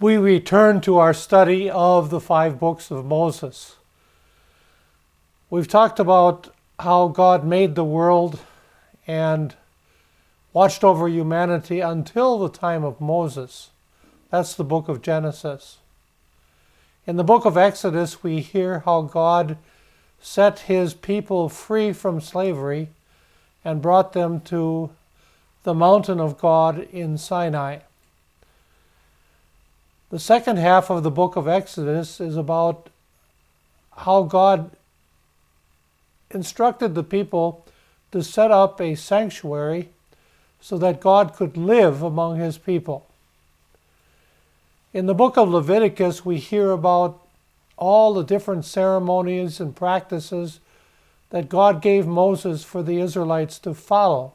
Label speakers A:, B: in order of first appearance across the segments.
A: We return to our study of the 5 books of Moses. We've talked about how God made the world and watched over humanity until the time of Moses. That's the book of Genesis. In the book of Exodus, we hear how God set his people free from slavery and brought them to the mountain of God in Sinai. The second half of the book of Exodus is about how God instructed the people to set up a sanctuary so that God could live among his people. In the book of Leviticus, we hear about all the different ceremonies and practices that God gave Moses for the Israelites to follow.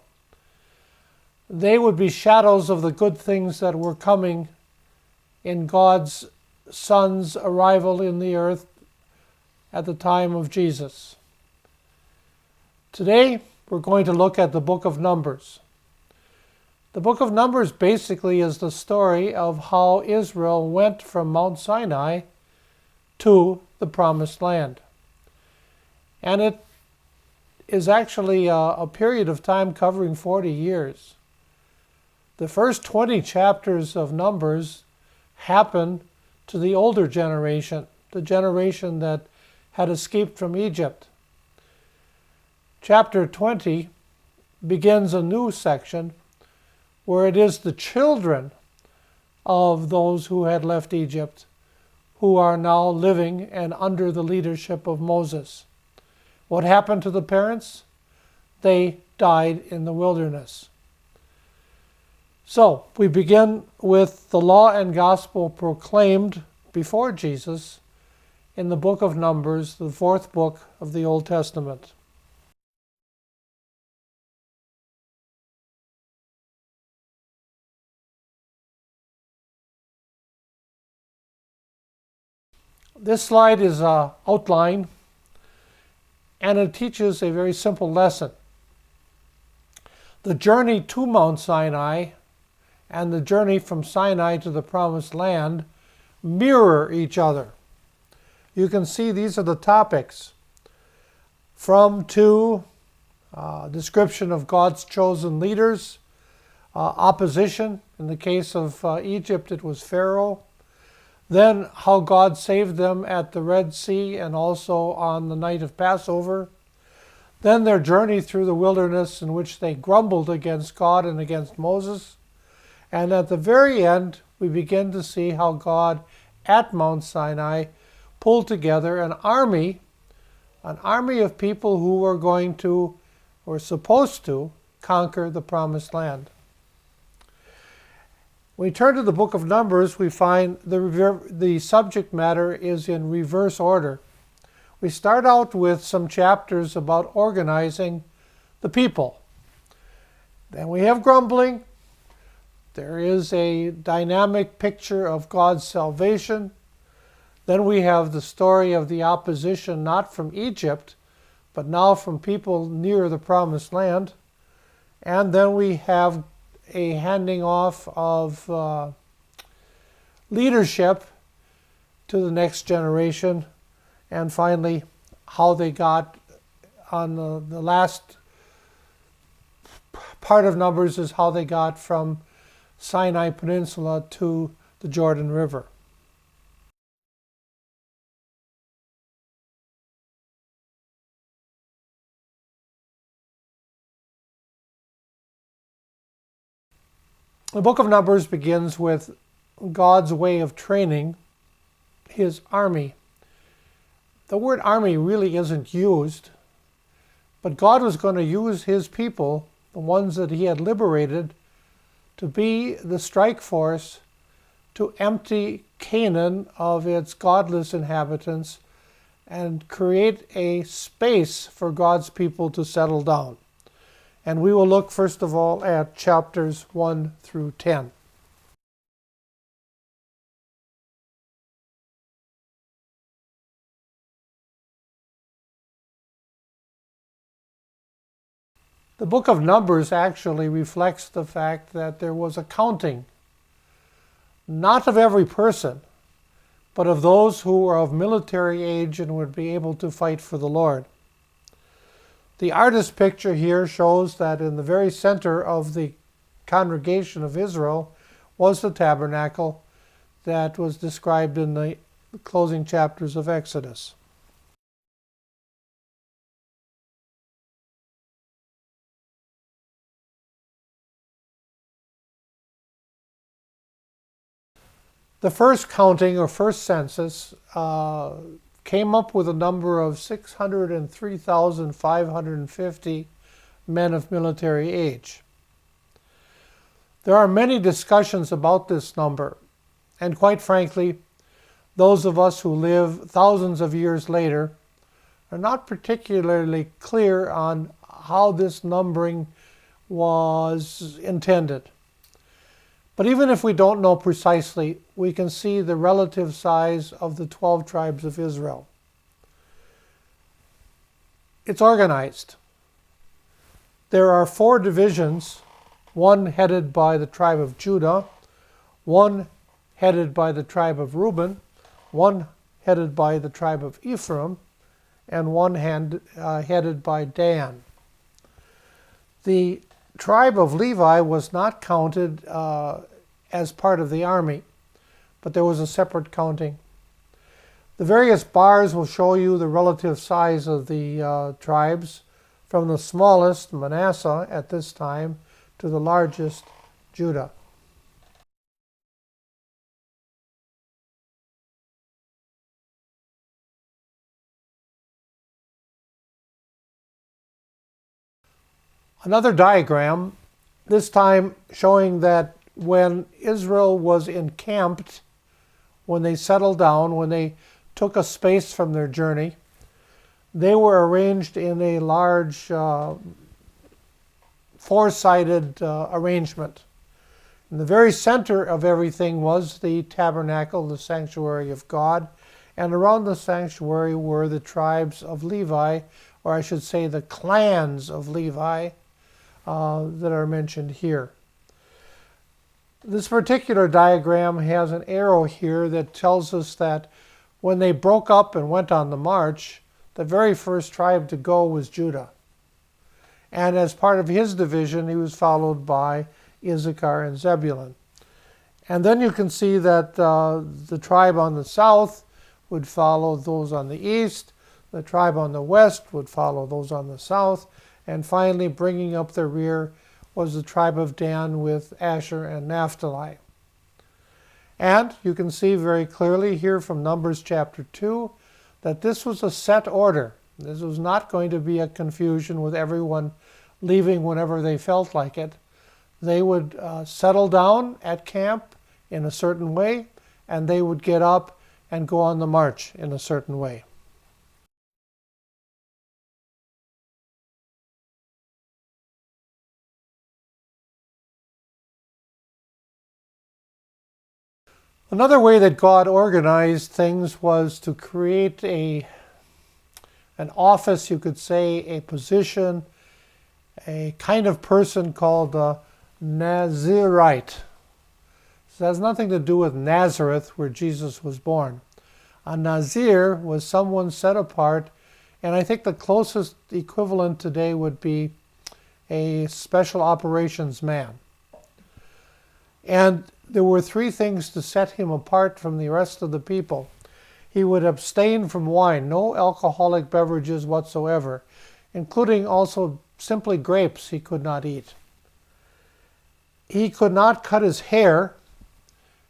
A: They would be shadows of the good things that were coming in God's Son's arrival in the earth at the time of Jesus. Today, we're going to look at the book of Numbers. The book of Numbers basically is the story of how Israel went from Mount Sinai to the Promised Land. And it is actually a period of time covering 40 years. The first 20 chapters of Numbers happen to the older generation, the generation that had escaped from Egypt. Chapter 20 begins a new section where it is the children of those who had left Egypt who are now living and under the leadership of Moses. What happened to the parents? They died in the wilderness. So, we begin with the law and gospel proclaimed before Jesus in the book of Numbers, the 4th book of the Old Testament. This slide is an outline, and it teaches a very simple lesson. The journey to Mount Sinai and the journey from Sinai to the Promised Land mirror each other. You can see these are the topics. From to, description of God's chosen leaders, opposition. In the case of Egypt, it was Pharaoh. Then how God saved them at the Red Sea and also on the night of Passover. Then their journey through the wilderness in which they grumbled against God and against Moses. And at the very end, we begin to see how God at Mount Sinai pulled together an army of people who were going to, or supposed to, conquer the Promised Land. When we turn to the book of Numbers, we find the subject matter is in reverse order. We start out with some chapters about organizing the people. Then we have grumbling. There is a dynamic picture of God's salvation. Then we have the story of the opposition not from Egypt, but now from people near the Promised Land. And then we have a handing off of leadership to the next generation. And finally, how they got on the last part of Numbers is how they got from Sinai Peninsula to the Jordan River. The book of Numbers begins with God's way of training his army. The word army really isn't used, but God was going to use his people, the ones that he had liberated, to be the strike force to empty Canaan of its godless inhabitants and create a space for God's people to settle down. And we will look first of all at chapters 1 through 10. The book of Numbers actually reflects the fact that there was a counting. not of every person, but of those who are of military age and would be able to fight for the Lord. The artist's picture here shows that in the very center of the congregation of Israel was the tabernacle that was described in the closing chapters of Exodus. The first counting or first census came up with a number of 603,550 men of military age. There are many discussions about this number, and quite frankly, those of us who live thousands of years later are not particularly clear on how this numbering was intended. But even if we don't know precisely, we can see the relative size of the 12 tribes of Israel. It's organized. There are 4 divisions, one headed by the tribe of Judah, one headed by the tribe of Reuben, one headed by the tribe of Ephraim, and one headed by Dan. The tribe of Levi was not counted as part of the army, but there was a separate counting. The various bars will show you the relative size of the tribes, from the smallest, Manasseh, at this time, to the largest, Judah. Another diagram, this time showing that when Israel was encamped, when they settled down, when they took a space from their journey, they were arranged in a large four-sided arrangement. In the very center of everything was the tabernacle, the sanctuary of God, and around the sanctuary were the tribes of Levi, or I should say the clans of Levi, that are mentioned here. This particular diagram has an arrow here that tells us that when they broke up and went on the march, the very first tribe to go was Judah. And as part of his division, he was followed by Issachar and Zebulun. And then you can see that the tribe on the south would follow those on the east, the tribe on the west would follow those on the south, and finally, bringing up the rear was the tribe of Dan with Asher and Naphtali. And you can see very clearly here from Numbers chapter 2 that this was a set order. This was not going to be a confusion with everyone leaving whenever they felt like it. They would settle down at camp in a certain way, and they would get up and go on the march in a certain way. Another way that God organized things was to create an office, you could say, a position, a kind of person called a Nazirite. This has nothing to do with Nazareth, where Jesus was born. A Nazir was someone set apart, and I think the closest equivalent today would be a special operations man. And there were 3 things to set him apart from the rest of the people. He would abstain from wine, no alcoholic beverages whatsoever, including also simply grapes he could not eat. He could not cut his hair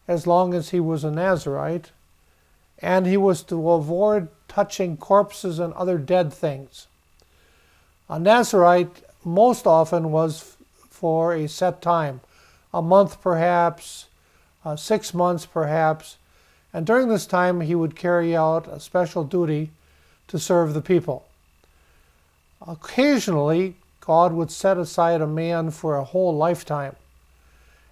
A: as long as he was a Nazirite, and he was to avoid touching corpses and other dead things. A Nazirite most often was for a set time, a month perhaps, 6 months perhaps, and during this time he would carry out a special duty to serve the people. Occasionally, God would set aside a man for a whole lifetime,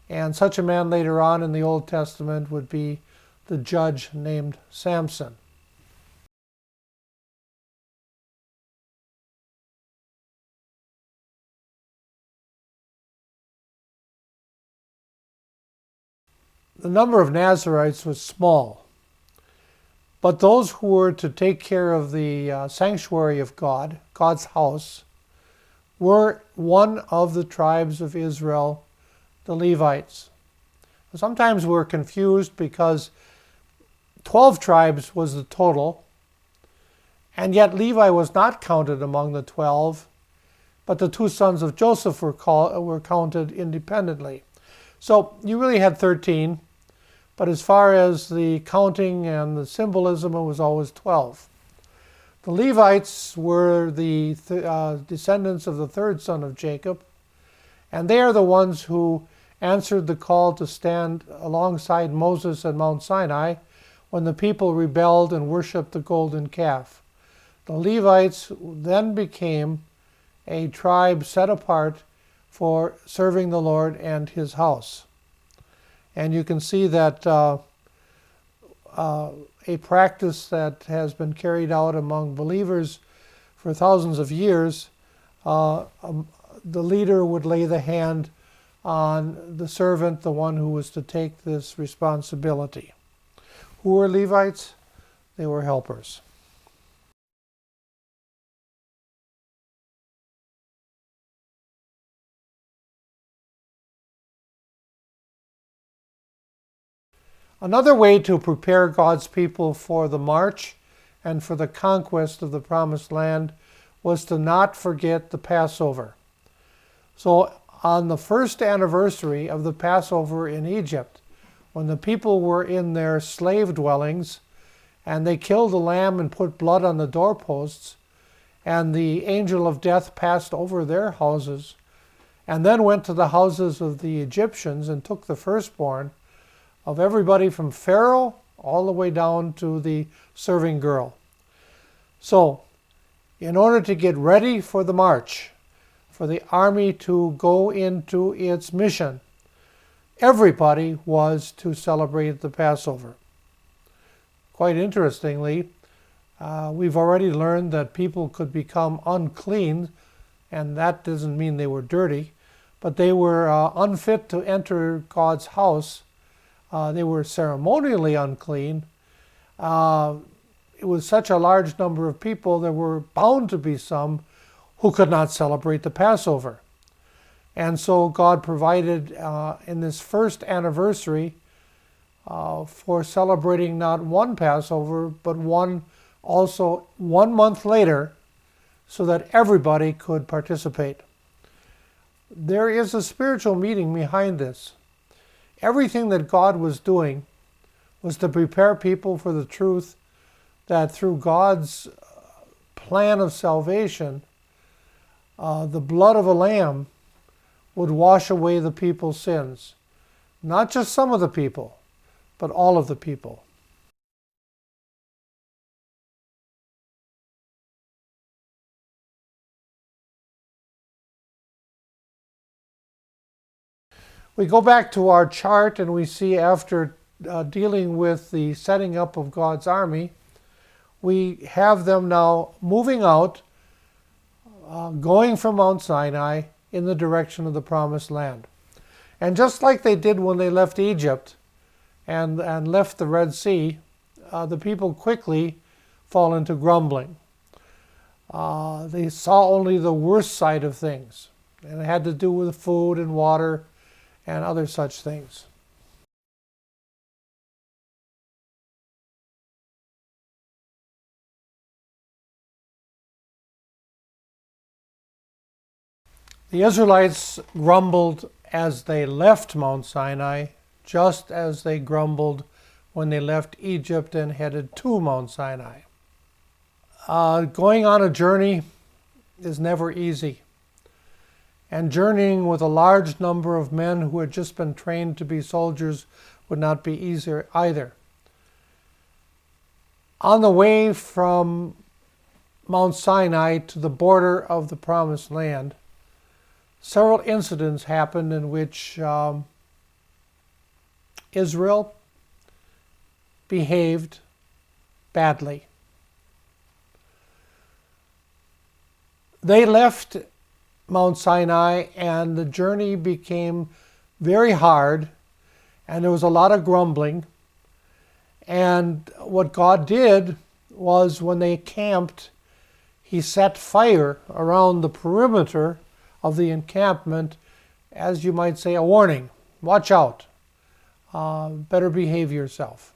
A: and such a man later on in the Old Testament would be the judge named Samson. the number of Nazarites was small, but those who were to take care of the sanctuary of God, God's house, were one of the tribes of Israel, the Levites. Sometimes we're confused because 12 tribes was the total, and yet Levi was not counted among the 12, but the two sons of Joseph were counted independently. So you really had 13, but as far as the counting and the symbolism, it was always 12. The Levites were the descendants of the third son of Jacob, and they are the ones who answered the call to stand alongside Moses at Mount Sinai when the people rebelled and worshipped the golden calf. The Levites then became a tribe set apart for serving the Lord and his house. And you can see that a practice that has been carried out among believers for thousands of years, the leader would lay the hand on the servant, the one who was to take this responsibility. Who were Levites? They were helpers. Another way to prepare God's people for the march and for the conquest of the Promised Land was to not forget the Passover. So on the first anniversary of the Passover in Egypt, when the people were in their slave dwellings and they killed the lamb and put blood on the doorposts, and the angel of death passed over their houses and then went to the houses of the Egyptians and took the firstborn of everybody from Pharaoh all the way down to the serving girl. So, in order to get ready for the march, for the army to go into its mission, everybody was to celebrate the Passover. Quite interestingly, we've already learned that people could become unclean, and that doesn't mean they were dirty, but they were unfit to enter God's house. They were ceremonially unclean. It was such a large number of people, there were bound to be some who could not celebrate the Passover. And so God provided in this first anniversary for celebrating not one Passover, but one also 1 month later, so that everybody could participate. There is a spiritual meaning behind this. Everything that God was doing was to prepare people for the truth that through God's plan of salvation, the blood of a lamb would wash away the people's sins. Not just some of the people, but all of the people. We go back to our chart and we see after dealing with the setting up of God's army, we have them now moving out, going from Mount Sinai in the direction of the Promised Land. And just like they did when they left Egypt and left the Red Sea, the people quickly fall into grumbling. They saw only the worst side of things, and it had to do with food and water and other such things. The Israelites grumbled as they left Mount Sinai, just as they grumbled when they left Egypt and headed to Mount Sinai. Going on a journey is never easy. And journeying with a large number of men who had just been trained to be soldiers would not be easier either. On the way from Mount Sinai to the border of the Promised Land, several incidents happened in which Israel behaved badly. They left Mount Sinai and the journey became very hard, and there was a lot of grumbling. And what God did was, when they camped, he set fire around the perimeter of the encampment, as you might say, a warning. Watch out. Better behave yourself.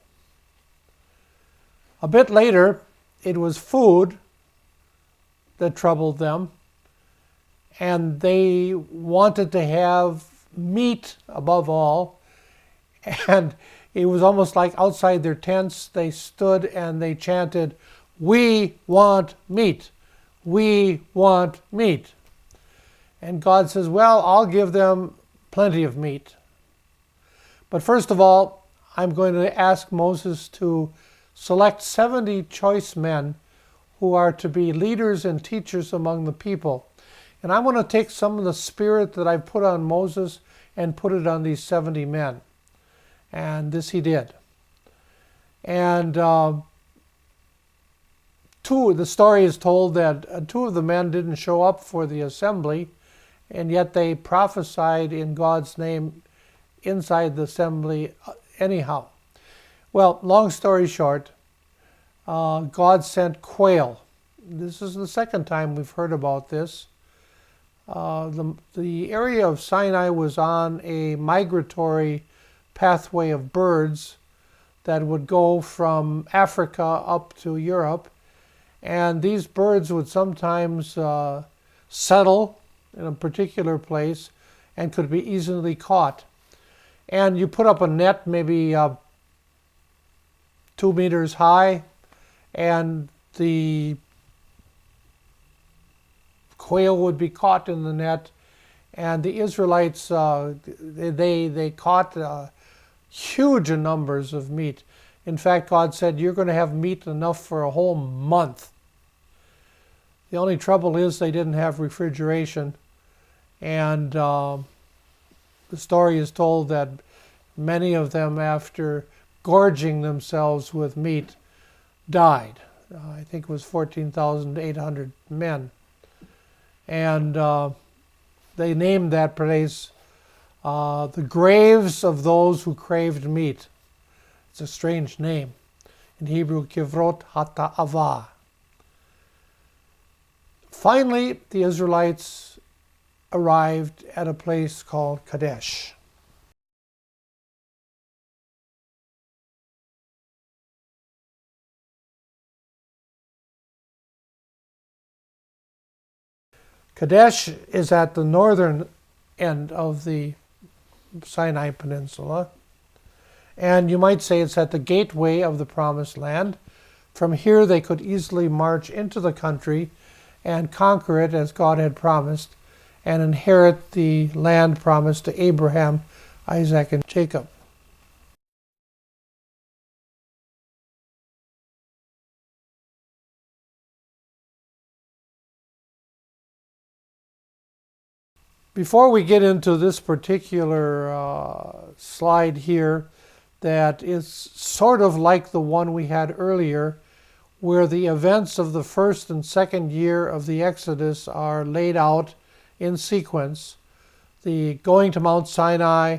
A: A bit later, it was food that troubled them, and they wanted to have meat above all. And it was almost like outside their tents they stood and they chanted, "We want meat. We want meat." And God says, well, I'll give them plenty of meat. But first of all, I'm going to ask Moses to select 70 choice men who are to be leaders and teachers among the people. And I want to take some of the spirit that I've put on Moses and put it on these 70 men. And this he did. And the story is told that two of the men didn't show up for the assembly, and yet they prophesied in God's name inside the assembly anyhow. Well, long story short, God sent quail. This is the second time we've heard about this. The area of Sinai was on a migratory pathway of birds that would go from Africa up to Europe. And these birds would sometimes settle in a particular place and could be easily caught. And you put up a net maybe 2 meters high, and the quail would be caught in the net. And the Israelites, they caught huge numbers of meat. In fact, God said, you're going to have meat enough for a whole month. The only trouble is they didn't have refrigeration. And the story is told that many of them, after gorging themselves with meat, died. I think it was 14,800 men. And they named that place the graves of those who craved meat. It's a strange name. In Hebrew, Kivrot Hata'ava. Finally, the Israelites arrived at a place called Kadesh. Kadesh is at the northern end of the Sinai Peninsula, and you might say it's at the gateway of the Promised Land. From here they could easily march into the country and conquer it as God had promised, and inherit the land promised to Abraham, Isaac, and Jacob. Before we get into this particular slide here, that is sort of like the one we had earlier, where the events of the first and second year of the Exodus are laid out in sequence. The going to Mount Sinai,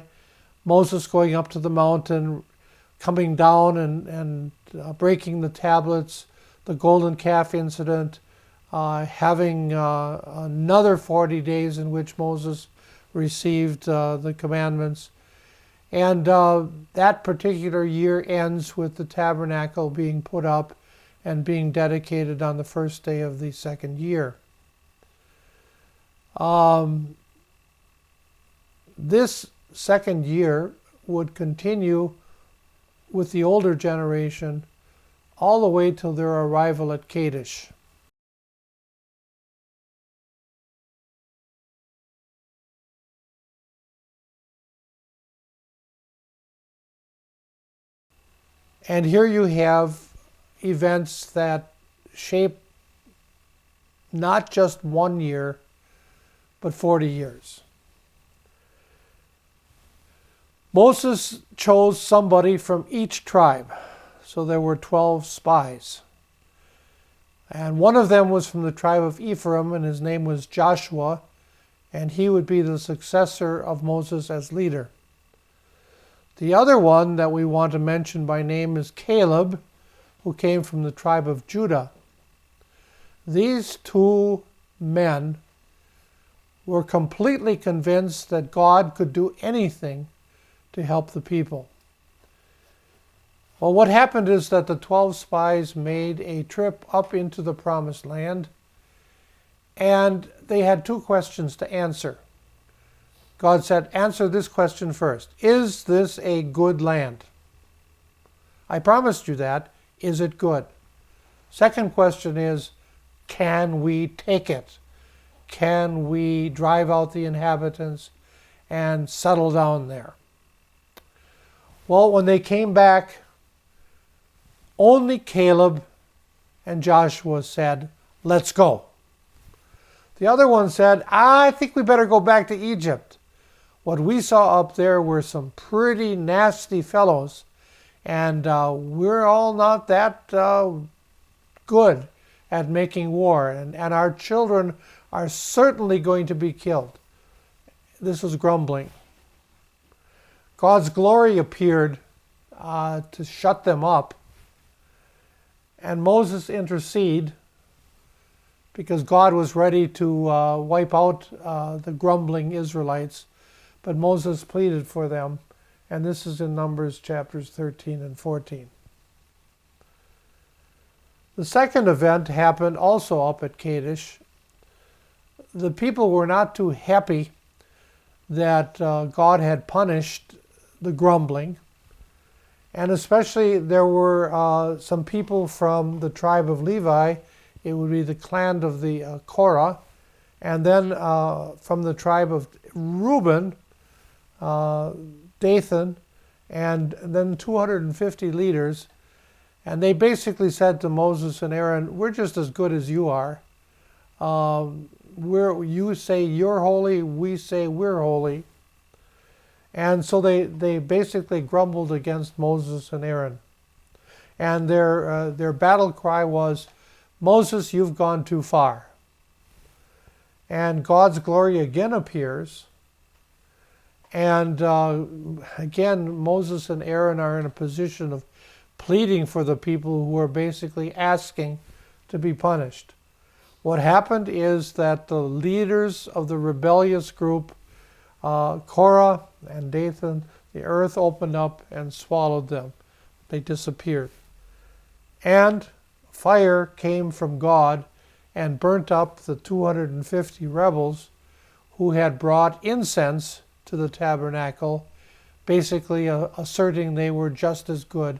A: Moses going up to the mountain, coming down and breaking the tablets, the golden calf incident, having another 40 days in which Moses received the commandments. And that particular year ends with the tabernacle being put up and being dedicated on the first day of the second year. This second year would continue with the older generation all the way till their arrival at Kadesh. And here you have events that shape not just 1 year, but 40 years. Moses chose somebody from each tribe. So there were 12 spies. And one of them was from the tribe of Ephraim, and his name was Joshua, and he would be the successor of Moses as leader. The other one that we want to mention by name is Caleb, who came from the tribe of Judah. These two men were completely convinced that God could do anything to help the people. Well, what happened is that the 12 spies made a trip up into the Promised Land, and they had two questions to answer. God said, answer this question first. Is this a good land? I promised you that. Is it good? Second question is, can we take it? Can we drive out the inhabitants and settle down there? Well, when they came back, only Caleb and Joshua said, let's go. The other one said, I think we better go back to Egypt. What we saw up there were some pretty nasty fellows, and we're all not that good at making war, and our children are certainly going to be killed. This was grumbling. God's glory appeared to shut them up, and Moses interceded because God was ready to wipe out the grumbling Israelites, but Moses pleaded for them, and this is in Numbers chapters 13 and 14. The second event happened also up at Kadesh. The people were not too happy that God had punished the grumbling, and especially there were some people from the tribe of Levi. It would be the clan of the Korah, and then from the tribe of Reuben, Dathan, and then 250 leaders. And they basically said to Moses and Aaron, we're just as good as you are. You say you're holy, we say we're holy. And so they basically grumbled against Moses and Aaron. And their battle cry was, Moses, you've gone too far. And God's glory again appears. And again, Moses and Aaron are in a position of pleading for the people who are basically asking to be punished. What happened is that the leaders of the rebellious group, Korah and Dathan, the earth opened up and swallowed them. They disappeared. And fire came from God and burnt up the 250 rebels who had brought incense to the tabernacle, basically asserting they were just as good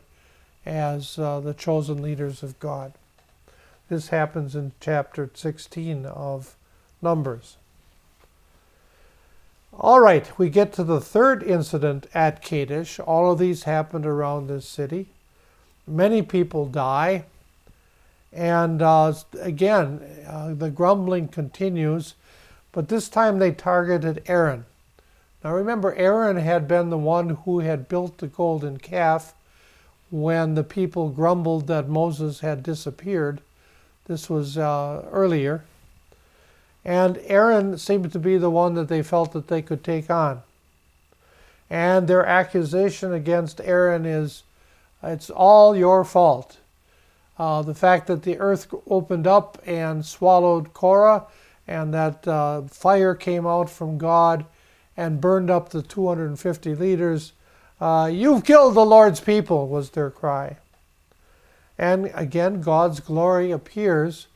A: as the chosen leaders of God. This happens in chapter 16 of Numbers. All right, we get to the third incident at Kadesh. All of these happened around this city. Many people die. And again, the grumbling continues, but this time they targeted Aaron. Now remember, Aaron had been the one who had built the golden calf when the people grumbled that Moses had disappeared. This was earlier. And Aaron seemed to be the one that they felt that they could take on. And their accusation against Aaron is, it's all your fault. The fact that the earth opened up and swallowed Korah, and that fire came out from God and burned up the 250 leaders. You've killed the Lord's people, was their cry. And again, God's glory appears.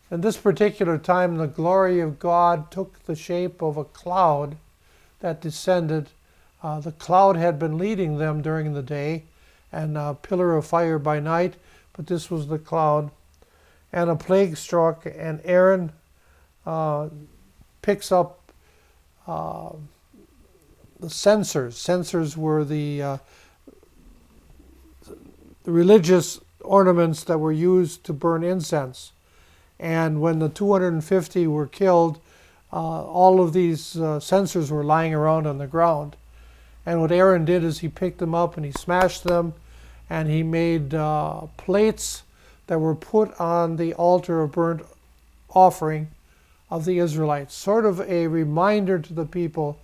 A: And this particular time, the glory of God took the shape of a cloud that descended. The cloud had been leading them during the day, and a pillar of fire by night, but this was the cloud. And a plague struck, and Aaron picks up the censers. Censers were the religious ornaments that were used to burn incense. And when the 250 were killed, all of these censers were lying around on the ground. And what Aaron did is he picked them up and he smashed them, and he made plates that were put on the altar of burnt offering of the Israelites. Sort of a reminder to the people,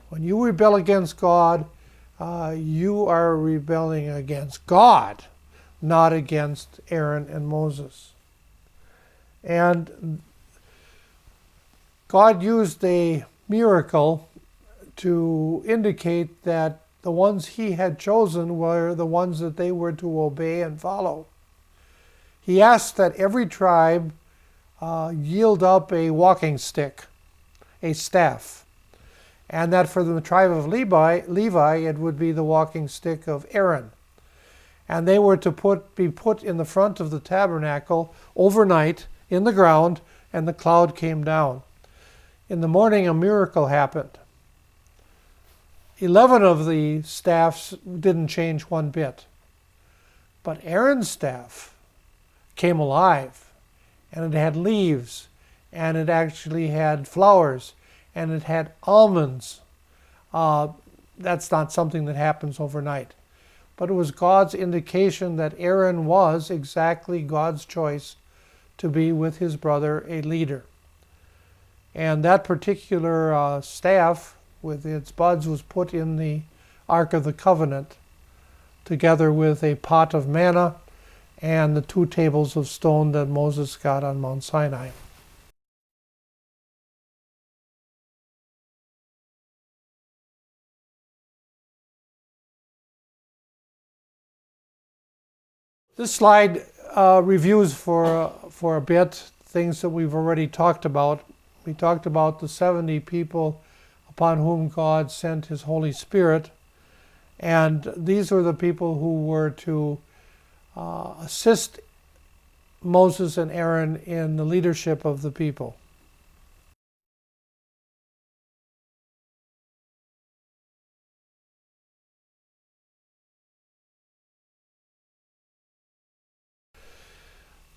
A: when you rebel against God, You are rebelling against God, not against Aaron and Moses. And God used a miracle to indicate that the ones he had chosen were the ones that they were to obey and follow. He asked that every tribe yield up a walking stick, a staff, and that for the tribe of Levi it would be the walking stick of Aaron. And they were to be put in the front of the tabernacle overnight in the ground, and the cloud came down. In the morning, a miracle happened. 11 of the staffs didn't change one bit. But Aaron's staff came alive, and it had leaves, and it actually had flowers, and it had almonds. That's not something that happens overnight. But it was God's indication that Aaron was exactly God's choice to be with his brother a leader. And that particular staff with its buds was put in the Ark of the Covenant, together with a pot of manna and the 2 tables of stone that Moses got on Mount Sinai. This slide reviews for a bit things that we've already talked about. We talked about the 70 people upon whom God sent his Holy Spirit. And these were the people who were to assist Moses and Aaron in the leadership of the people.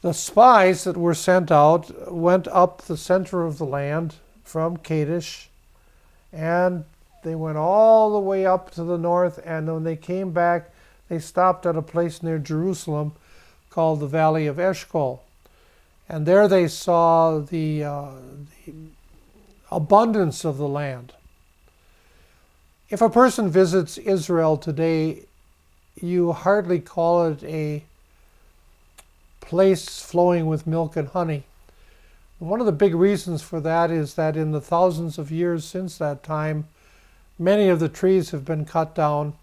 A: The spies that were sent out went up the center of the land from Kadesh, and they went all the way up to the north, and when they came back, they stopped at a place near Jerusalem called the Valley of Eshcol. And there they saw the abundance of the land. If a person visits Israel today, you hardly call it a place flowing with milk and honey. One of the big reasons for that is that in the thousands of years since that time, many of the trees have been cut down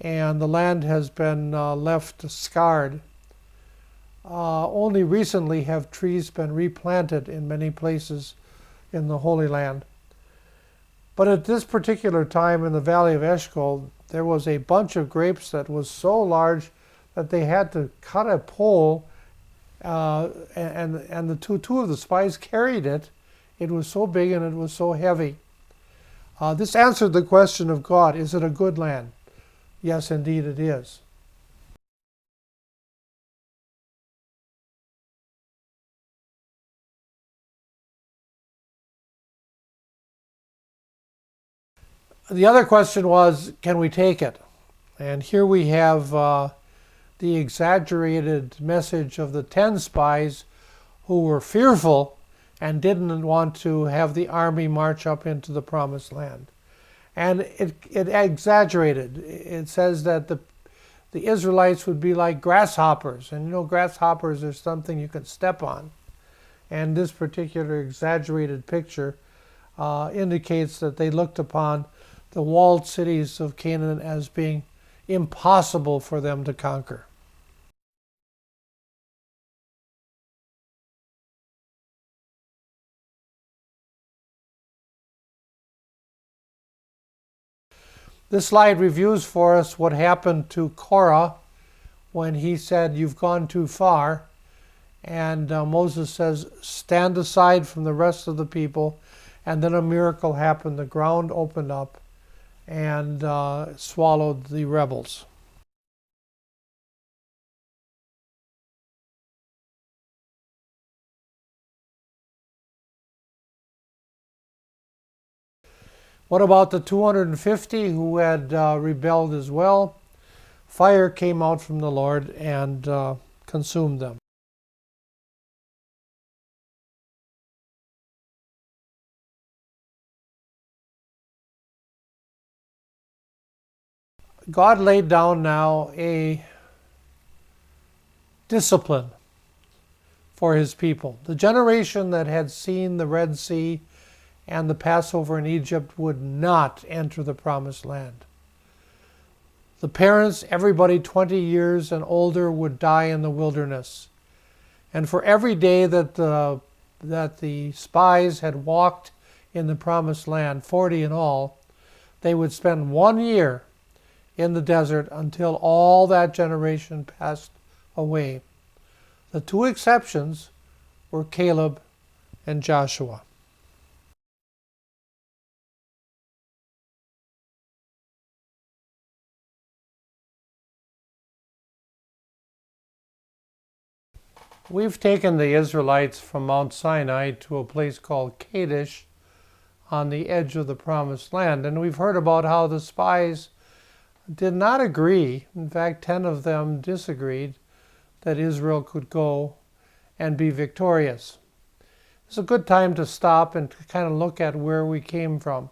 A: and the land has been left scarred. Only recently have trees been replanted in many places in the Holy Land. But at this particular time in the Valley of Eshcol, there was a bunch of grapes that was so large that they had to cut a pole, and the two of the spies carried it. It was so big and it was so heavy. This answered the question of God, is it a good land? Yes, indeed it is. The other question was, can we take it? And here we have the exaggerated message of the 10 spies who were fearful and didn't want to have the army march up into the promised land. And it exaggerated. It says that the Israelites would be like grasshoppers. And you know, grasshoppers are something you can step on. And this particular exaggerated picture indicates that they looked upon the walled cities of Canaan as being impossible for them to conquer. This slide reviews for us what happened to Korah when he said, "You've gone too far." And Moses says, "Stand aside from the rest of the people." And then a miracle happened. The ground opened up and swallowed the rebels. What about the 250 who had rebelled as well? Fire came out from the Lord and consumed them. God laid down now a discipline for his people. The generation that had seen the Red Sea and the Passover in Egypt would not enter the Promised Land. The parents, everybody 20 years and older, would die in the wilderness. And for every day that the spies had walked in the Promised Land, 40 in all, they would spend 1 year in the desert until all that generation passed away. The two exceptions were Caleb and Joshua. We've taken the Israelites from Mount Sinai to a place called Kadesh on the edge of the Promised Land, and we've heard about how the spies did not agree. In fact, 10 of them disagreed that Israel could go and be victorious. It's a good time to stop and to kind of look at where we came from.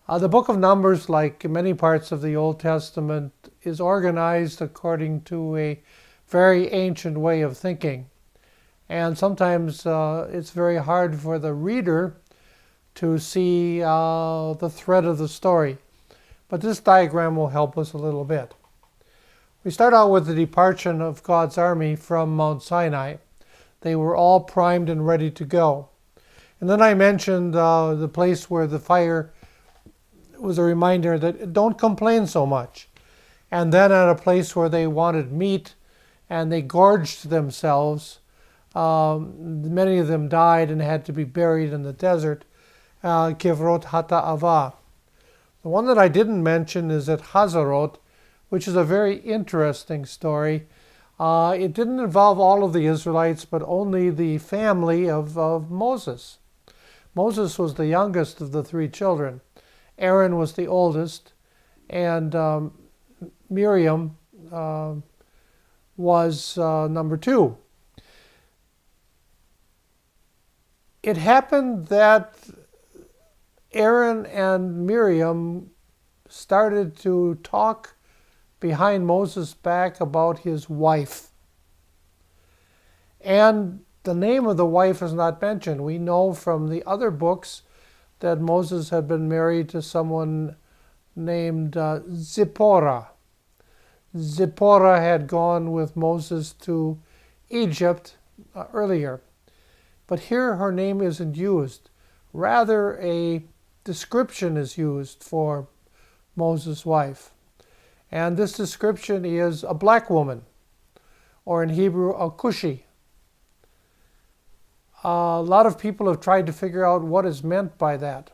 A: The book of Numbers, like many parts of the Old Testament, is organized according to a very ancient way of thinking. And sometimes it's very hard for the reader to see the thread of the story. But this diagram will help us a little bit. We start out with the departure of God's army from Mount Sinai. They were all primed and ready to go. And then I mentioned the place where the fire was a reminder that don't complain so much. And then at a place where they wanted meat and they gorged themselves, many of them died and had to be buried in the desert, Kivrot Hata'ava. The one that I didn't mention is at Hazarot, which is a very interesting story. It didn't involve all of the Israelites, but only the family of Moses. Moses was the youngest of the 3 children. Aaron was the oldest, and Miriam was number 2. It happened that Aaron and Miriam started to talk behind Moses' back about his wife. And the name of the wife is not mentioned. We know from the other books that Moses had been married to someone named Zipporah. Zipporah had gone with Moses to Egypt earlier. But here her name isn't used. Rather, a description is used for Moses' wife. And this description is a black woman, or in Hebrew, a Cushi. A lot of people have tried to figure out what is meant by that.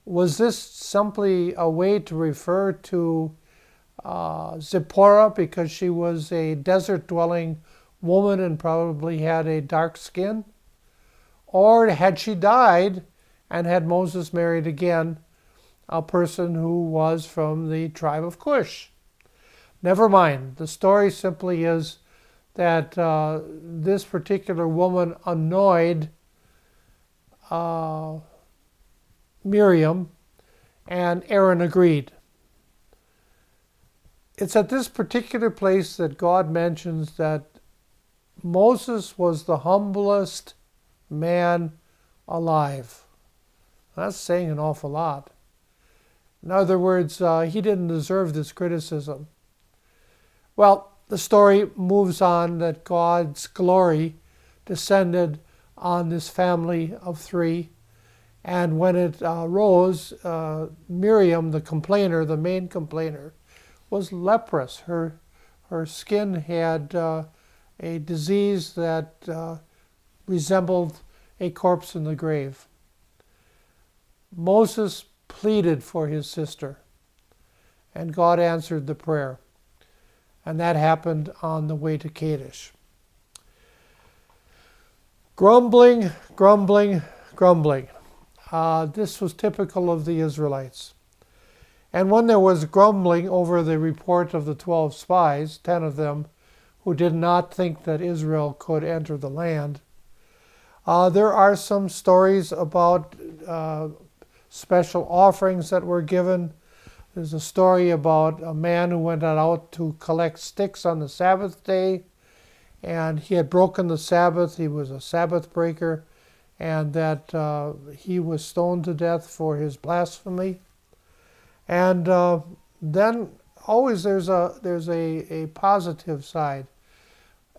A: Was this simply a way to refer to Zipporah because she was a desert-dwelling woman and probably had a dark skin? Or had she died and had Moses married again a person who was from the tribe of Cush? Never mind. The story simply is that this particular woman annoyed Miriam, and Aaron agreed. It's at this particular place that God mentions that Moses was the humblest man alive. That's saying an awful lot. In other words, he didn't deserve this criticism. Well, the story moves on that God's glory descended on this family of 3. And when it rose, Miriam, the complainer, the main complainer, was leprous. Her skin had a disease that resembled a corpse in the grave. Moses pleaded for his sister, and God answered the prayer. And that happened on the way to Kadesh. Grumbling, grumbling, grumbling. This was typical of the Israelites. And when there was grumbling over the report of the 12 spies, 10 of them, who did not think that Israel could enter the land, there are some stories about special offerings that were given. There's a story about a man who went out to collect sticks on the Sabbath day, and he had broken the Sabbath. He was a Sabbath breaker, and that he was stoned to death for his blasphemy. And then always there's a positive side.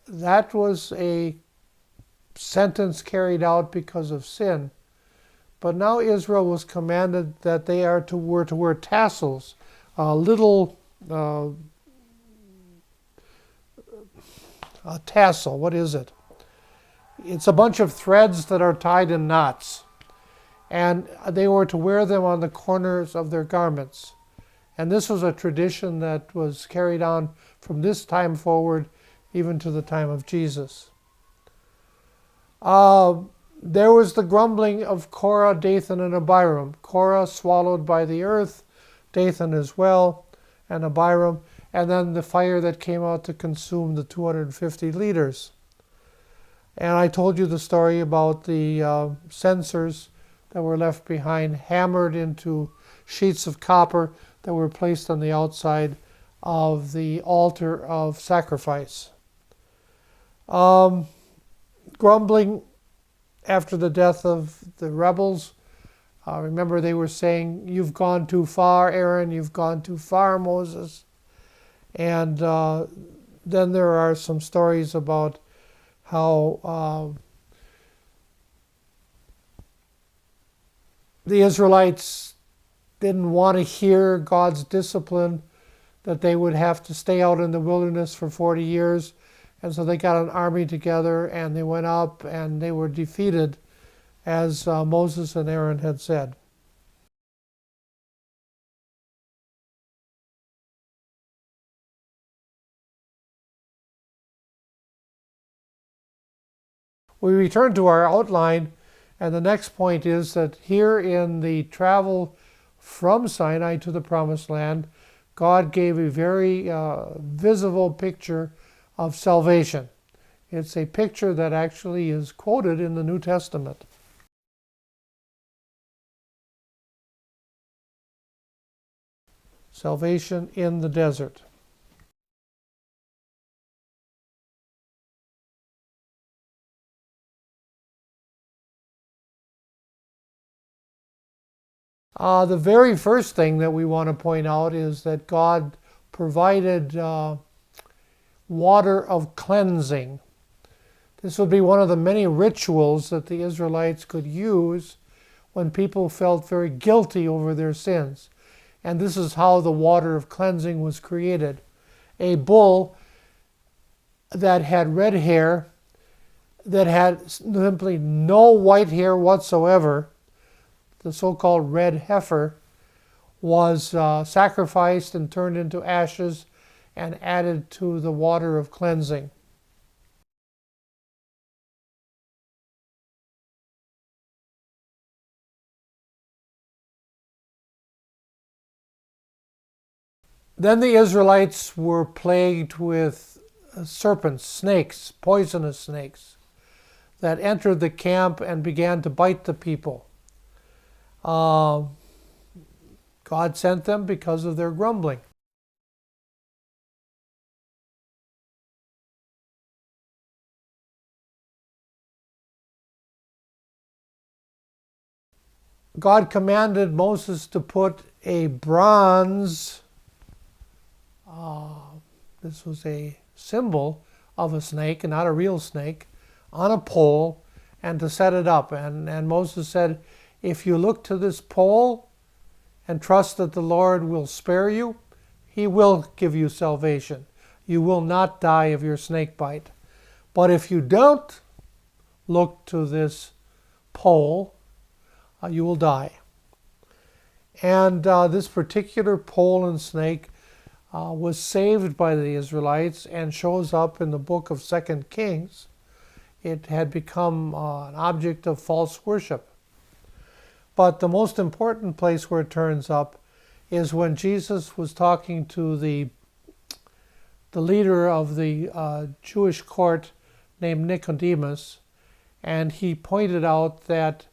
A: That was a sentence carried out because of sin. But now Israel was commanded that they were to wear tassels, a tassel. What is it? It's a bunch of threads that are tied in knots, and they were to wear them on the corners of their garments. And this was a tradition that was carried on from this time forward, even to the time of Jesus. There was the grumbling of Korah, Dathan, and Abiram. Korah swallowed by the earth, Dathan as well, and Abiram, and then the fire that came out to consume the 250 leaders. And I told you the story about the censers that were left behind, hammered into sheets of copper that were placed on the outside of the altar of sacrifice. Grumbling after the death of the rebels. Remember, they were saying, "You've gone too far, Aaron, you've gone too far, Moses." And then there are some stories about how the Israelites didn't want to hear God's discipline, that they would have to stay out in the wilderness for 40 years. And so they got an army together and they went up and they were defeated, as Moses and Aaron had said. We return to our outline, and the next point is that here in the travel from Sinai to the Promised Land, God gave a very visible picture of salvation. It's a picture that actually is quoted in the New Testament. Salvation in the desert. The very first thing that we want to point out is that God provided water of cleansing. This would be one of the many rituals that the Israelites could use when people felt very guilty over their sins. And this is how the water of cleansing was created. A bull that had red hair, that had simply no white hair whatsoever, the so-called red heifer, was sacrificed and turned into ashes and added to the water of cleansing. Then the Israelites were plagued with serpents, snakes, poisonous snakes, that entered the camp and began to bite the people. God sent them because of their grumbling. God commanded Moses to put a bronze, this was a symbol of a snake and not a real snake, on a pole and to set it up. And Moses said, if you look to this pole and trust that the Lord will spare you, He will give you salvation. You will not die of your snake bite. But if you don't look to this pole, you will die. And this particular pole and snake was saved by the Israelites and shows up in the book of 2 Kings. It had become an object of false worship. But the most important place where it turns up is when Jesus was talking to the leader of the Jewish court named Nicodemus, and he pointed out that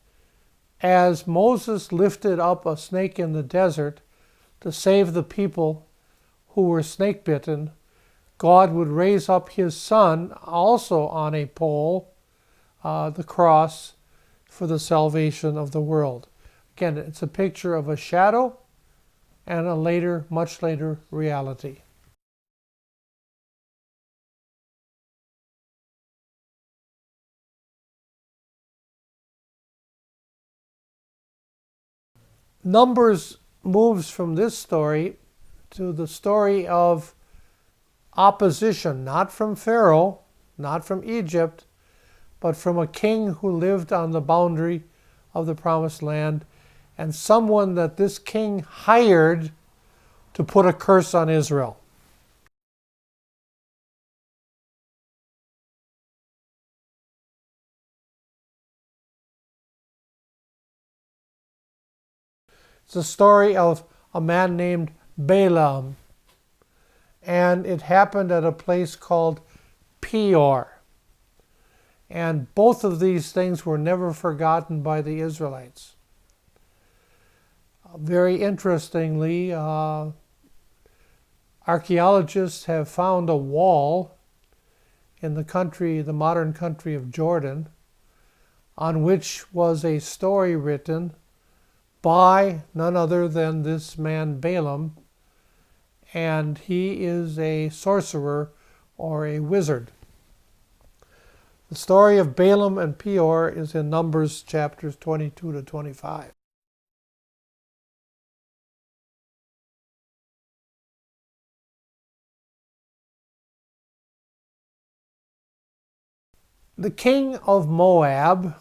A: as Moses lifted up a snake in the desert, to save the people who were snake bitten, God would raise up his son also on a pole, the cross, for the salvation of the world. Again, it's a picture of a shadow and a later, much later reality. Numbers moves from this story to the story of opposition, not from Pharaoh, not from Egypt, but from a king who lived on the boundary of the promised land, and someone that this king hired to put a curse on Israel. It's the story of a man named Balaam, and it happened at a place called Peor. And both of these things were never forgotten by the Israelites. Very interestingly, archaeologists have found a wall in the modern country of Jordan, on which was a story written by none other than this man Balaam, and he is a sorcerer or a wizard. The story of Balaam and Peor is in Numbers chapters 22 to 25. The king of Moab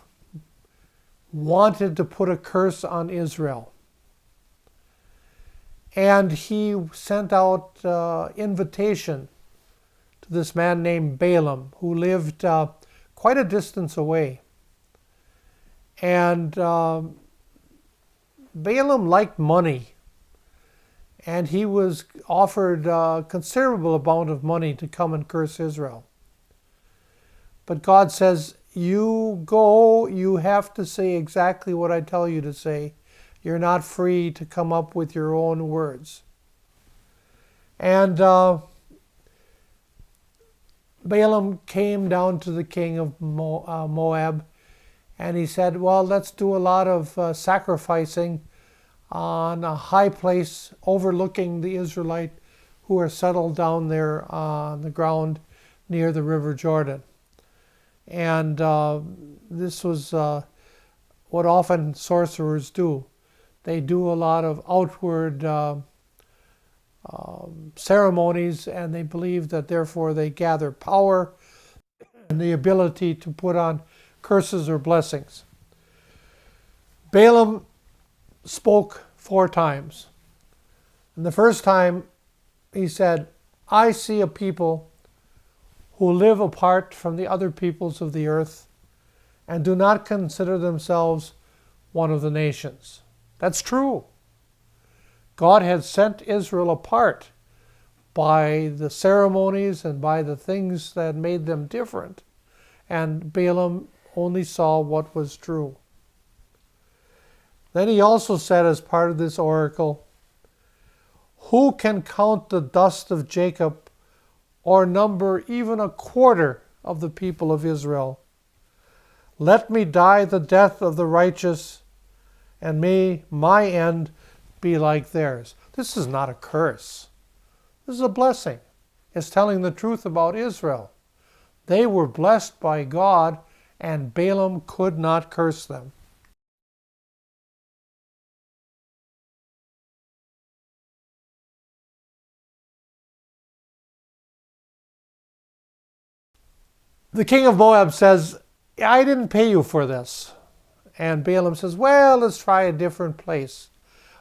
A: wanted to put a curse on Israel. And he sent out invitation to this man named Balaam, who lived quite a distance away. And Balaam liked money, and he was offered a considerable amount of money to come and curse Israel. But God says, you go, you have to say exactly what I tell you to say. You're not free to come up with your own words. And Balaam came down to the king of Moab, and he said, well, let's do a lot of sacrificing on a high place overlooking the Israelite who are settled down there on the ground near the River Jordan. And this was what often sorcerers do. They do a lot of outward ceremonies, and they believe that therefore they gather power and the ability to put on curses or blessings. Balaam spoke 4 times. And the first time he said, I see a people who live apart from the other peoples of the earth and do not consider themselves one of the nations. That's true. God had sent Israel apart by the ceremonies and by the things that made them different. And Balaam only saw what was true. Then he also said, as part of this oracle, who can count the dust of Jacob or number even a quarter of the people of Israel? Let me die the death of the righteous, and may my end be like theirs. This is not a curse. This is a blessing. It's telling the truth about Israel. They were blessed by God, and Balaam could not curse them. The king of Moab says, I didn't pay you for this. And Balaam says, well, let's try a different place.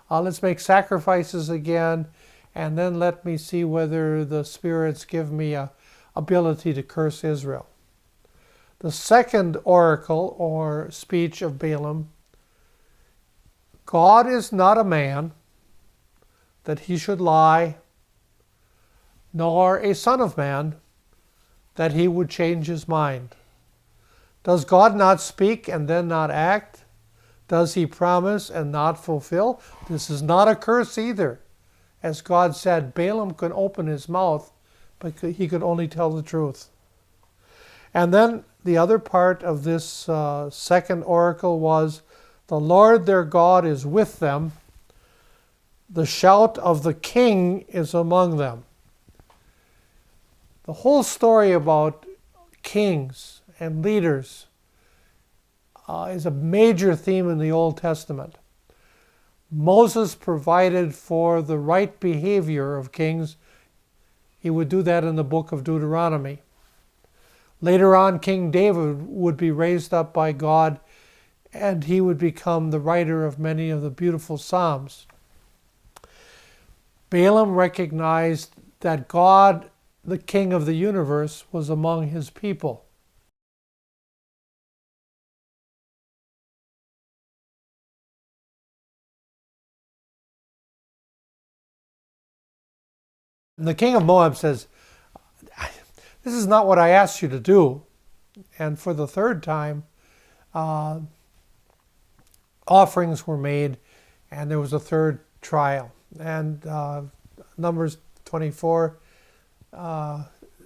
A: Let's make sacrifices again, and then let me see whether the spirits give me a ability to curse Israel. The second oracle or speech of Balaam, God is not a man that he should lie, nor a son of man that he would change his mind. Does God not speak and then not act? Does he promise and not fulfill? This is not a curse either. As God said, Balaam could open his mouth, but he could only tell the truth. And then the other part of this second oracle was, the Lord their God is with them. The shout of the king is among them. The whole story about kings and leaders is a major theme in the Old Testament. Moses provided for the right behavior of kings. He would do that in the book of Deuteronomy. Later on, King David would be raised up by God, and he would become the writer of many of the beautiful Psalms. Balaam recognized that God, the King of the universe, was among his people. And the king of Moab says, this is not what I asked you to do. And for the third time, offerings were made, and there was a third trial. And Numbers 24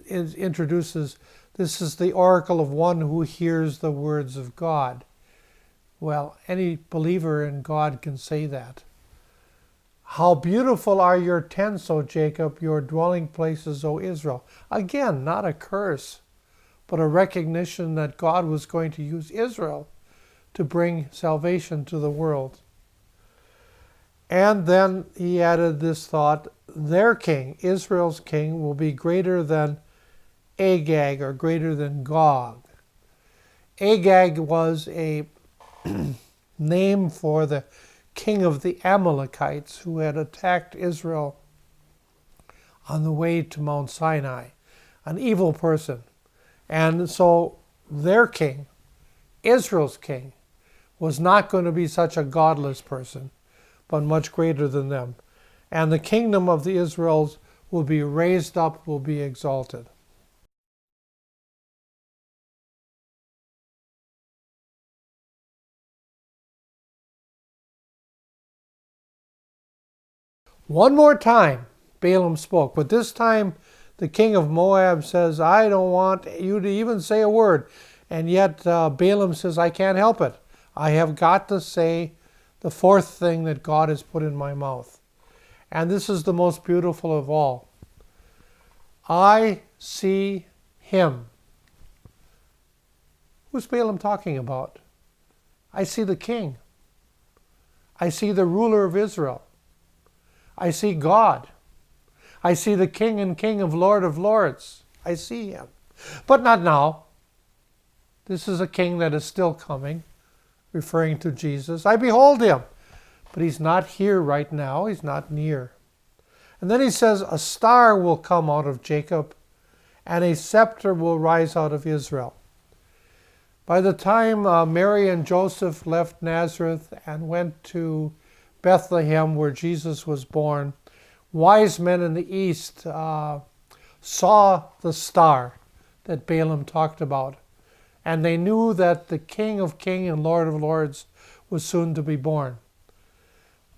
A: introduces, this is the oracle of one who hears the words of God. Well, any believer in God can say that. How beautiful are your tents, O Jacob, your dwelling places, O Israel. Again, not a curse, but a recognition that God was going to use Israel to bring salvation to the world. And then he added this thought, their king, Israel's king, will be greater than Agag, or greater than Gog. Agag was a name for the king of the Amalekites who had attacked Israel on the way to Mount Sinai, an evil person. And so their king, Israel's king, was not going to be such a godless person, but much greater than them. And the kingdom of the Israels will be raised up, will be exalted. One more time, Balaam spoke, but this time the king of Moab says, I don't want you to even say a word. And yet Balaam says, I can't help it. I have got to say the fourth thing that God has put in my mouth. And this is the most beautiful of all. I see him. Who's Balaam talking about? I see the king. I see the ruler of Israel. I see God. I see the King and King of Lords. I see him. But not now. This is a king that is still coming, referring to Jesus. I behold him. But he's not here right now. He's not near. And then he says, a star will come out of Jacob, and a scepter will rise out of Israel. By the time Mary and Joseph left Nazareth and went to Bethlehem, where Jesus was born, wise men in the east saw the star that Balaam talked about, and they knew that the King of Kings and Lord of Lords was soon to be born.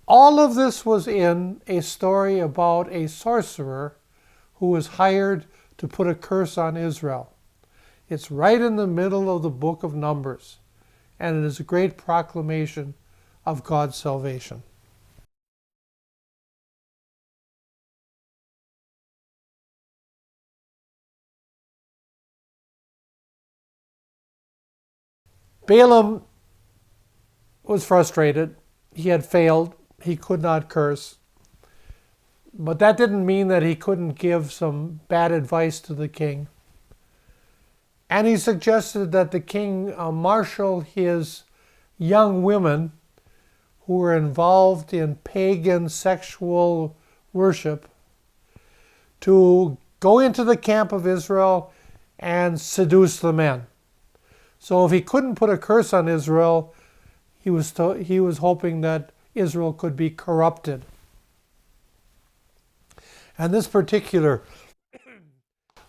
A: All of this was in a story about a sorcerer who was hired to put a curse on Israel. It's right in the middle of the book of Numbers, and it is a great proclamation of God's salvation. Balaam was frustrated. He had failed. He could not curse. But that didn't mean that he couldn't give some bad advice to the king. And he suggested that the king marshal his young women who were involved in pagan sexual worship to go into the camp of Israel and seduce the men. So if he couldn't put a curse on Israel, he was hoping that Israel could be corrupted. And this particular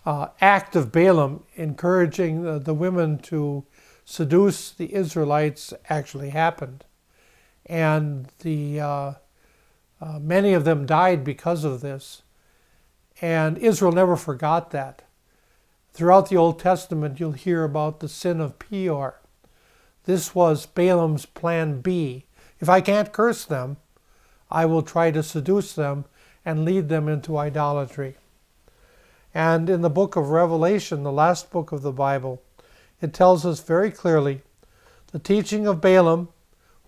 A: act of Balaam, encouraging the women to seduce the Israelites, actually happened. And the Many of them died because of this, and Israel never forgot that. Throughout the Old Testament, you'll hear about the sin of Peor. This was Balaam's plan B. If I can't curse them, I will try to seduce them and lead them into idolatry. And in the book of Revelation, the last book of the Bible, it tells us very clearly the teaching of Balaam,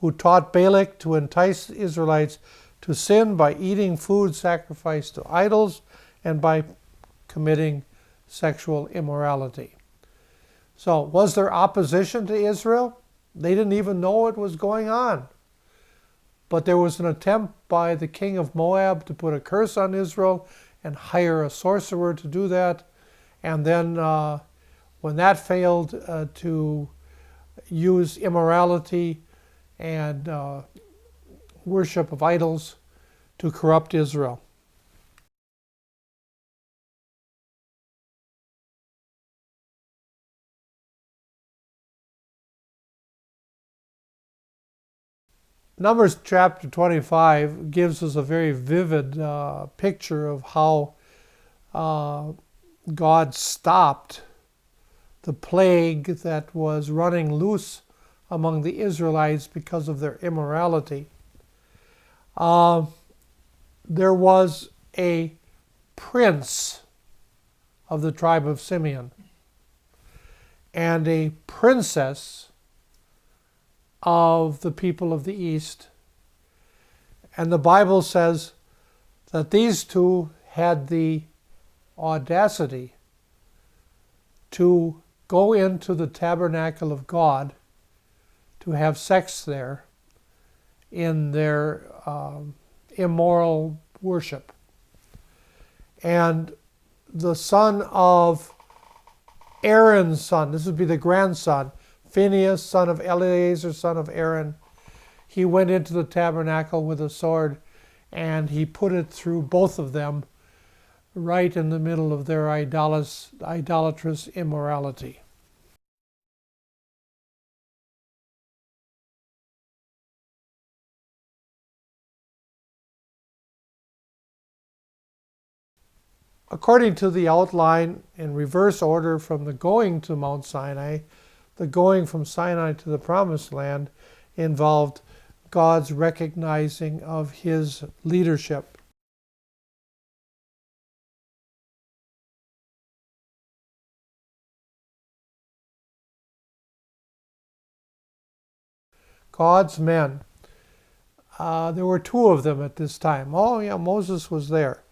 A: who taught Balak to entice the Israelites to sin by eating food sacrificed to idols and by committing sexual immorality. So, was there opposition to Israel? They didn't even know what was going on. But there was an attempt by the king of Moab to put a curse on Israel and hire a sorcerer to do that. And then when that failed, to use immorality and worship of idols to corrupt Israel. Numbers chapter 25 gives us a very vivid picture of how God stopped the plague that was running loose among the Israelites because of their immorality. There was a prince of the tribe of Simeon and a princess of the people of the East. And the Bible says that these two had the audacity to go into the tabernacle of God to have sex there in their immoral worship. And the son of Aaron's son, this would be the grandson, Phinehas, son of Eleazar, son of Aaron, he went into the tabernacle with a sword and he put it through both of them right in the middle of their idolatrous immorality. According to the outline, in reverse order from the going to Mount Sinai, the going from Sinai to the Promised Land involved God's recognizing of his leadership. God's men. There were two of them at this time. Oh yeah, Moses was there.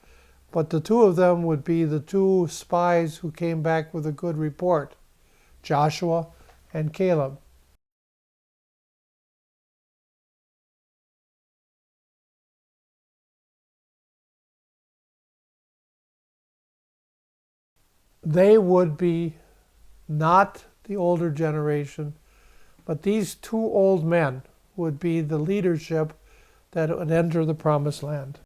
A: But the two of them would be the two spies who came back with a good report, Joshua and Caleb. They would be not the older generation, but these two old men would be the leadership that would enter the Promised Land.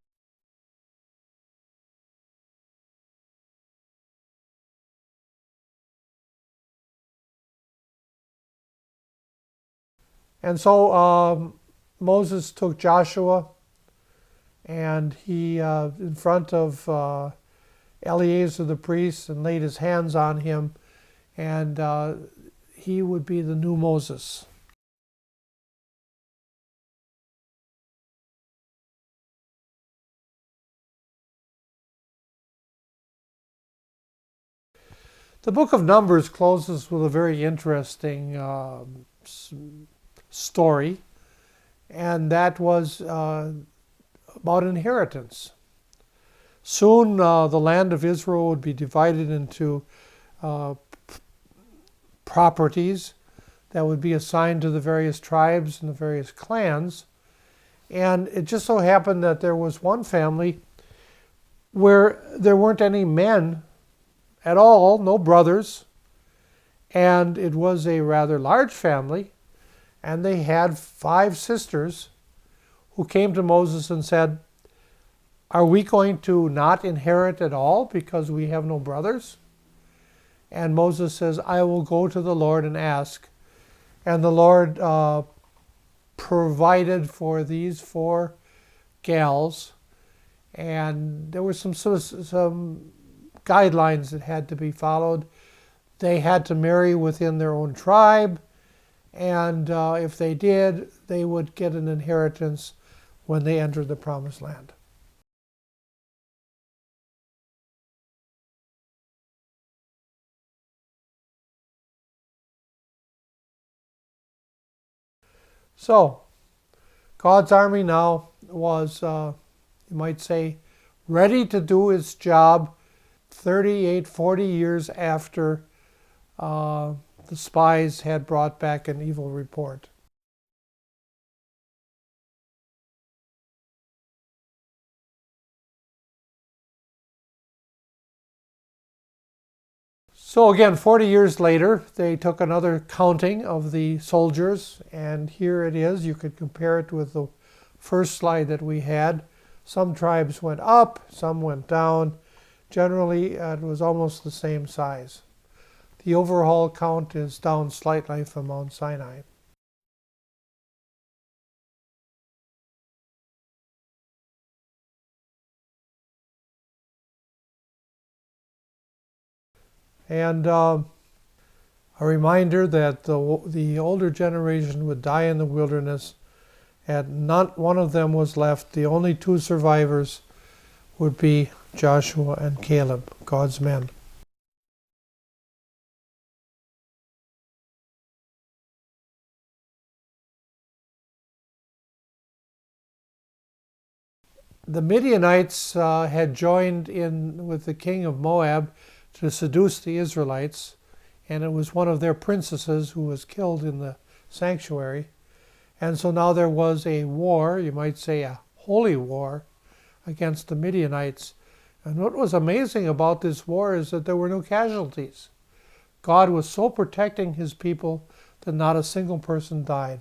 A: And so Moses took Joshua and he, in front of Eleazar the priest, and laid his hands on him, and he would be the new Moses. The book of Numbers closes with a very interesting story, and that was about inheritance. Soon the land of Israel would be divided into properties that would be assigned to the various tribes and the various clans. And it just so happened that there was one family where there weren't any men at all, no brothers, and it was a rather large family, and they had 5 sisters who came to Moses and said, "Are we going to not inherit at all because we have no brothers?" And Moses says, "I will go to the Lord and ask." And the Lord provided for these 4 gals, and there were some guidelines that had to be followed. They had to marry within their own tribe, and if they did, they would get an inheritance when they entered the Promised Land. So, God's army now was, you might say, ready to do its job 38, 40 years after the spies had brought back an evil report. So again, 40 years later, they took another counting of the soldiers, and here it is. You could compare it with the first slide that we had. Some tribes went up, some went down. Generally, it was almost the same size. The overall count is down slightly from Mount Sinai. And a reminder that the older generation would die in the wilderness, and not one of them was left. The only two survivors would be Joshua and Caleb, God's men. The Midianites had joined in with the king of Moab to seduce the Israelites, and it was one of their princesses who was killed in the sanctuary. And so now there was a war, you might say a holy war, against the Midianites. And what was amazing about this war is that there were no casualties. God was so protecting his people that not a single person died.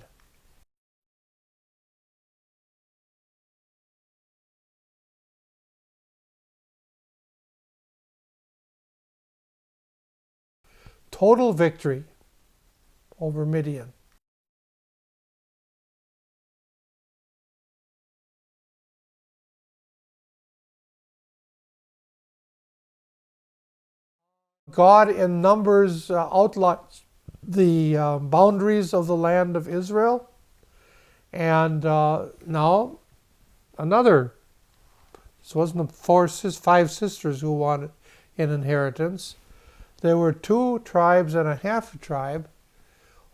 A: Total victory over Midian. God in Numbers outlines the boundaries of the land of Israel. And now another, this wasn't five sisters who wanted an inheritance. There were 2 tribes and a half a tribe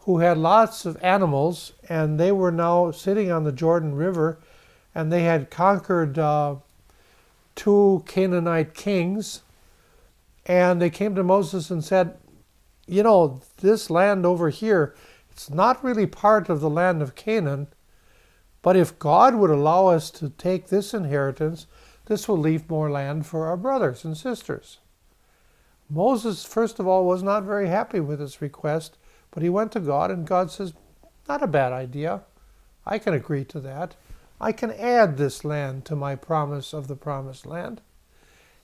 A: who had lots of animals, and they were now sitting on the Jordan River, and they had conquered 2 Canaanite kings. And they came to Moses and said, you know, this land over here, it's not really part of the land of Canaan, but if God would allow us to take this inheritance, this will leave more land for our brothers and sisters. Moses, first of all, was not very happy with this request, but he went to God, and God says, not a bad idea. I can agree to that. I can add this land to my promise of the promised land.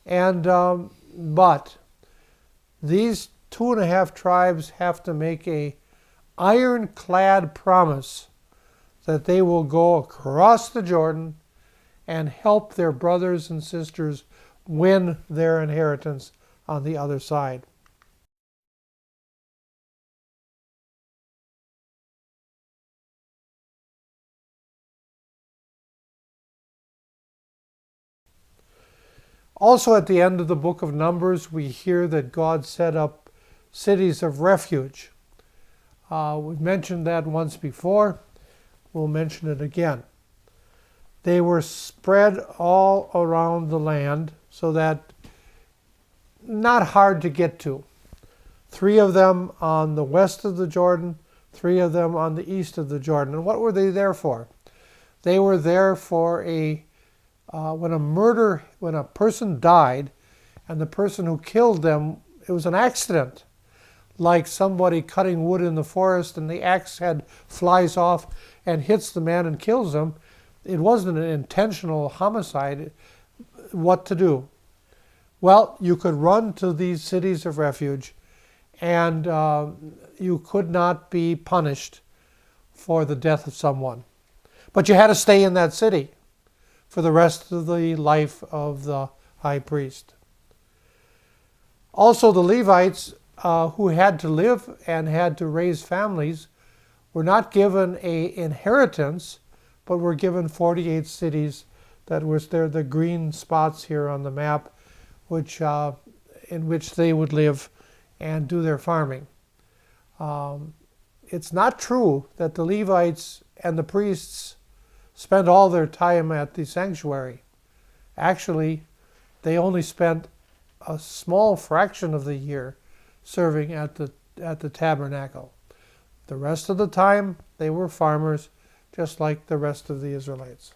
A: And but these 2.5 tribes have to make a ironclad promise that they will go across the Jordan and help their brothers and sisters win their inheritance on the other side. Also, at the end of the book of Numbers, we hear that God set up cities of refuge. We've mentioned that once before. We'll mention it again. They were spread all around the land so that not hard to get to. 3 of them on the west of the Jordan, 3 of them on the east of the Jordan. And what were they there for? They were there for when a person died, and the person who killed them, it was an accident, like somebody cutting wood in the forest and the axe head flies off and hits the man and kills him. It wasn't an intentional homicide. What to do? Well, you could run to these cities of refuge, and you could not be punished for the death of someone. But you had to stay in that city. for the rest of the life of the high priest. Also, the Levites who had to live and had to raise families were not given an inheritance, but were given 48 cities. That was the green spots here on the map, in which they would live and do their farming. It's not true that the Levites and the priests spent all their time at the sanctuary. Actually, they only spent a small fraction of the year serving at the tabernacle. The rest of the time, they were farmers, just like the rest of the Israelites.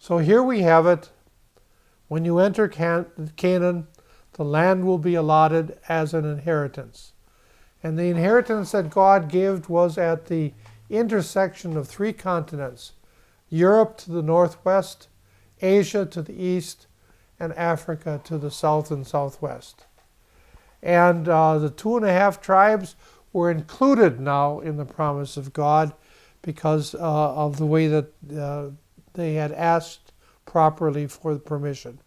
A: So here we have it. When you enter Canaan, the land will be allotted as an inheritance. And the inheritance that God gave was at the intersection of 3 continents: Europe to the northwest, Asia to the east, and Africa to the south and southwest. And the 2.5 tribes were included now in the promise of God because of the way that they had asked properly for the permission.